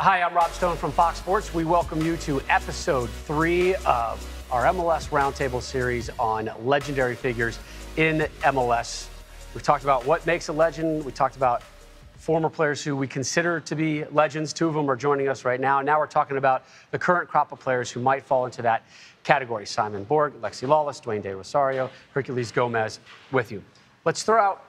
Hi, I'm Rob Stone from Fox Sports. We welcome you to episode 3 of our MLS Round Table series on legendary figures in MLS. We've talked about what makes a legend. We talked about former players who we consider to be legends. 2 of them are joining us right now. Now we're talking about the current crop of players who might fall into that category. Simon Brog, Alexi Lalas, Dwayne de Rosario, Herculez Gomez with you. Let's throw out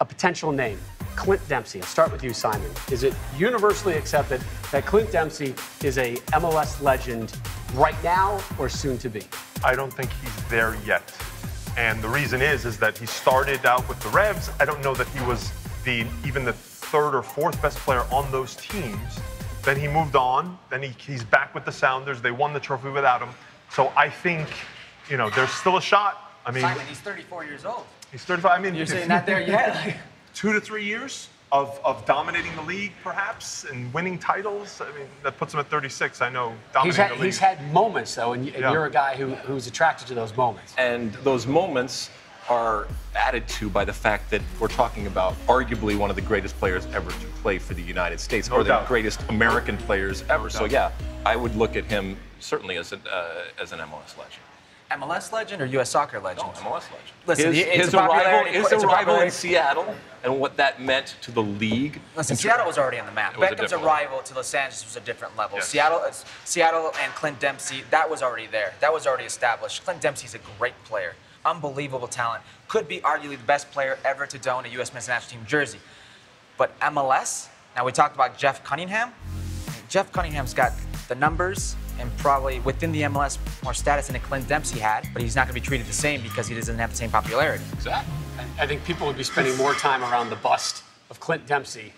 a potential name. Clint Dempsey. I'll start with you, Simon. Is it universally accepted that Clint Dempsey is a MLS legend right now or soon to be? I don't think he's there yet. And the reason is that he started out with the Revs. I don't know that he was even the 3rd or 4th best player on those teams. Then he moved on. Then he's back with the Sounders. They won the trophy without him. So I think, there's still a shot. I mean, Simon, he's 34 years old. He's 35. I mean, you're saying not there yet? 2 to 3 years of dominating the league, perhaps, and winning titles. I mean, that puts him at 36. I know, dominating the league. He's had moments, though, and you're a guy who's attracted to those moments. And those moments are added to by the fact that we're talking about arguably one of the greatest players ever to play for the United States, or the greatest American players ever. So, yeah, I would look at him certainly as an MLS legend. MLS legend or U.S. soccer legend? No, MLS legend. Listen, his arrival in Seattle and what that meant to the league. Listen, Seattle was already on the map. Beckham's arrival to Los Angeles was a different level. Yes. Seattle and Clint Dempsey, that was already there. That was already established. Clint Dempsey's a great player. Unbelievable talent. Could be arguably the best player ever to don a U.S. men's national team jersey. But MLS, now we talked about Jeff Cunningham. Jeff Cunningham's got the numbers and probably within the MLS more status than Clint Dempsey had, but he's not going to be treated the same because he doesn't have the same popularity. Exactly. I think people would be spending more time around the bust of Clint Dempsey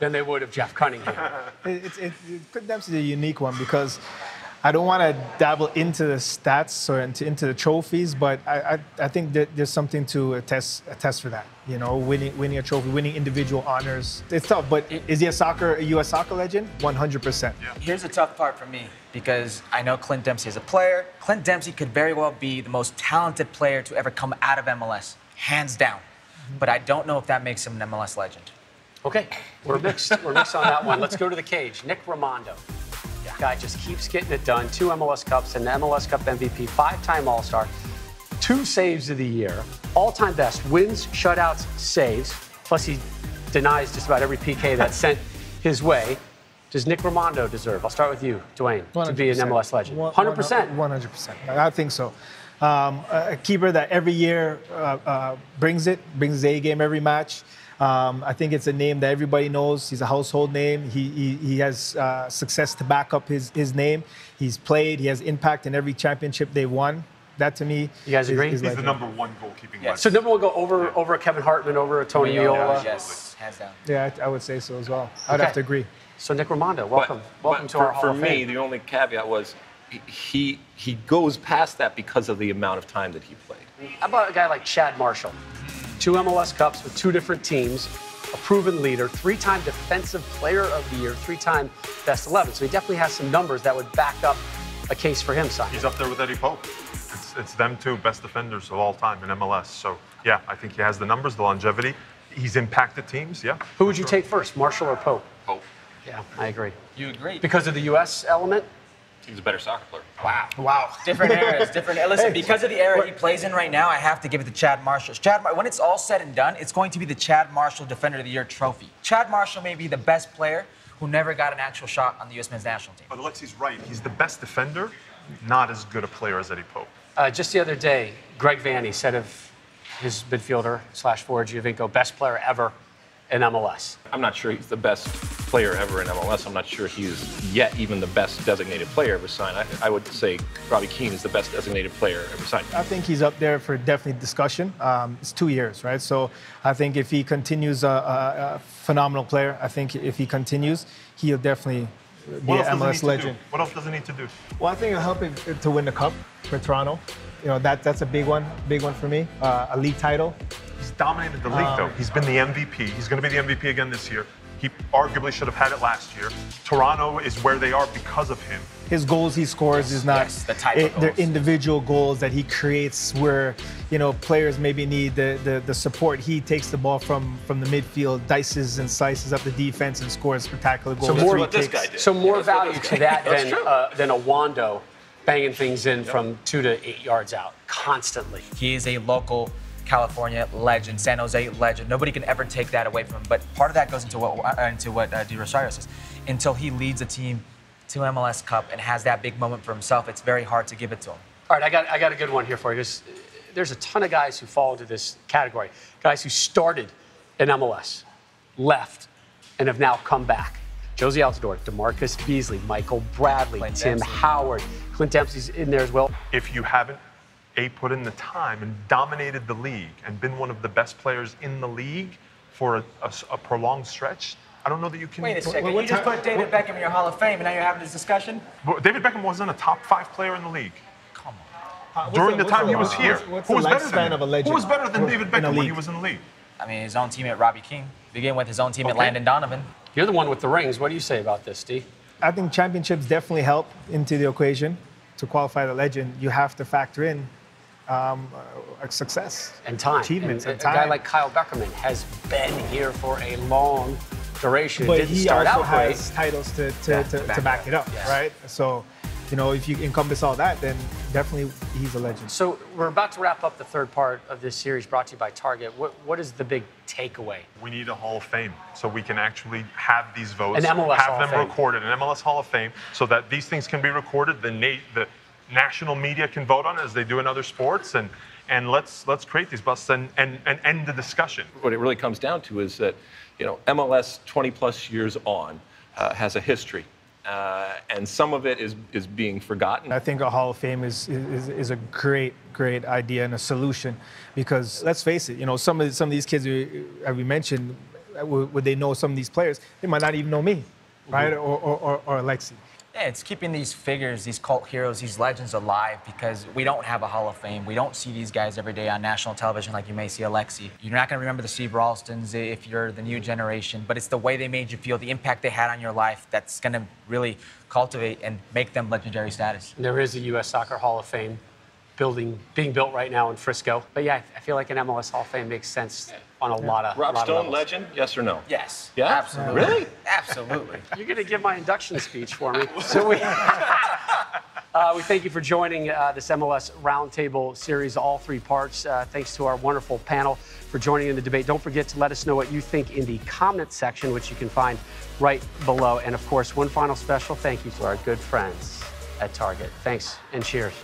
than they would of Jeff Cunningham. Clint Dempsey's a unique one because I don't want to dabble into the stats or into the trophies, but I think that there's something to attest for that. Winning a trophy, winning individual honors. It's tough, but is he a U.S. soccer legend? 100%. Yeah. Here's the tough part for me because I know Clint Dempsey is a player. Clint Dempsey could very well be the most talented player to ever come out of MLS, hands down. But I don't know if that makes him an MLS legend. Okay, we're mixed. We're mixed on that one. Let's go to the cage. Nick Rimando. Guy just keeps getting it done. 2 MLS Cups, an MLS Cup MVP, 5-time All-Star, 2 saves of the year, all-time best, wins, shutouts, saves, plus he denies just about every PK that's sent his way. Does Nick Rimando deserve, I'll start with you, Dwayne, 100%. To be an MLS legend? 100%? 100%. I think so. A keeper that every year brings his A game every match. I think it's a name that everybody knows. He's a household name. He has success to back up his name. He's played. He has impact in every championship they won. That, to me, you guys agree? He's the #1 goalkeeping legend. So #1 go over Kevin Hartman, over Tony Viola? Yes, hands down. Yeah, I would say so as well. I'd have to agree. So Nick Rimando, welcome to our Hall of Fame. For me, the only caveat was he goes past that because of the amount of time that he played. How about a guy like Chad Marshall? 2 MLS Cups with 2 different teams, a proven leader, 3-time Defensive Player of the Year, 3-time Best 11. So he definitely has some numbers that would back up a case for him, Simon. He's up there with Eddie Pope. It's them 2 best defenders of all time in MLS. So, yeah, I think he has the numbers, the longevity. He's impacted teams, yeah. Who would you take first, Marshall or Pope? Pope. Yeah, I agree. You agree? Because of the U.S. element? He's a better soccer player. Wow. Different eras, different. Listen, because of the era he plays in right now, I have to give it to Chad Marshall. When it's all said and done, it's going to be the Chad Marshall Defender of the Year trophy. Chad Marshall may be the best player who never got an actual shot on the U.S. men's national team. But Alexi's right. He's the best defender, not as good a player as Eddie Pope. Just the other day, Greg Vanney said of his midfielder/forward Giovinco, best player ever in MLS. I'm not sure he's the best player ever in MLS. I'm not sure he is yet even the best designated player ever signed. I would say Robbie Keane is the best designated player ever signed. I think he's up there for definitely discussion. It's 2 years, right? So I think if he continues a phenomenal player, I think if he continues, he'll definitely be an MLS legend. What else does he need to do? Well, I think it'll help him to win the cup for Toronto. That's a big one for me. A league title. He's dominated the league, though. He's been the MVP. He's going to be the MVP again this year. He arguably should have had it last year. Toronto is where they are because of him. His goals he scores is not the type of they're goals. individual goals that he creates where, you know, players maybe need the support. He takes the ball from the midfield, dices and slices up the defense and scores spectacular goals. So more what this guy did. So more That's what value this to guy- that than a Wando banging things in from 2 to 8 yards out constantly. He is a local California legend, San Jose legend. Nobody can ever take that away from him. But part of that goes into what Rosario says. Until he leads a team to MLS Cup and has that big moment for himself, it's very hard to give it to him. All right, I got a good one here for you. There's a ton of guys who fall into this category. Guys who started in MLS, left, and have now come back. Josie Altidore, DeMarcus Beasley, Michael Bradley, Clint Tim Dempsey. Howard. Clint Dempsey's in there as well. If you haven't put in the time and dominated the league and been one of the best players in the league for a prolonged stretch, I don't know that you can. Wait a second, you just put David Beckham in your Hall of Fame and now you're having this discussion? David Beckham wasn't a top 5 player in the league. Come on. During the time he was here. What's Who was the better than lifespan him? of a legend Who was better than David in a Beckham when he league? was in the league? I mean, his own teammate Robbie King. Begin with his own teammate Okay. Landon Donovan. You're the one with the rings. What do you say about this, Steve? I think championships definitely help into the equation. To qualify the legend, you have to factor in success And time. achievements, and and a time. guy like Kyle Beckerman has been here for a long duration. But Didn't he start also out great. has titles to back back it up, Yes. right? So, you know, if you encompass all that, then definitely he's a legend. So we're about to wrap up the third part of this series brought to you by Target. What is the big takeaway? We need a Hall of Fame so we can actually have these votes, An MLS have Hall of them Fame. recorded, an MLS Hall of Fame, so that these things can be recorded. The national media can vote on it as they do in other sports, and let's create these busts and end the discussion. What it really comes down to is that, you know, MLS 20 plus years on has a history. And some of it is being forgotten. I think a Hall of Fame is a great idea and a solution, because let's face it, you know, some of these kids we mentioned, would they know some of these players? They might not even know me, right? Or Alexi. Yeah, it's keeping these figures, these cult heroes, these legends alive, because we don't have a Hall of Fame. We don't see these guys every day on national television like you may see Alexi. You're not going to remember the Steve Ralstons if you're the new generation, but it's the way they made you feel, the impact they had on your life that's going to really cultivate and make them legendary status. There is a U.S. Soccer Hall of Fame being built right now in Frisco. But yeah, I feel like an MLS Hall of Fame makes sense on a lot of Rob lot of Stone, levels. legend? Yes or no? Yes. Yeah? Absolutely. Really? Absolutely. You're going to give my induction speech for me. So we thank you for joining this MLS Round Table series, all 3 parts. Thanks to our wonderful panel for joining in the debate. Don't forget to let us know what you think in the comment section, which you can find right below. And of course, one final special thank you to our good friends at Target. Thanks and cheers.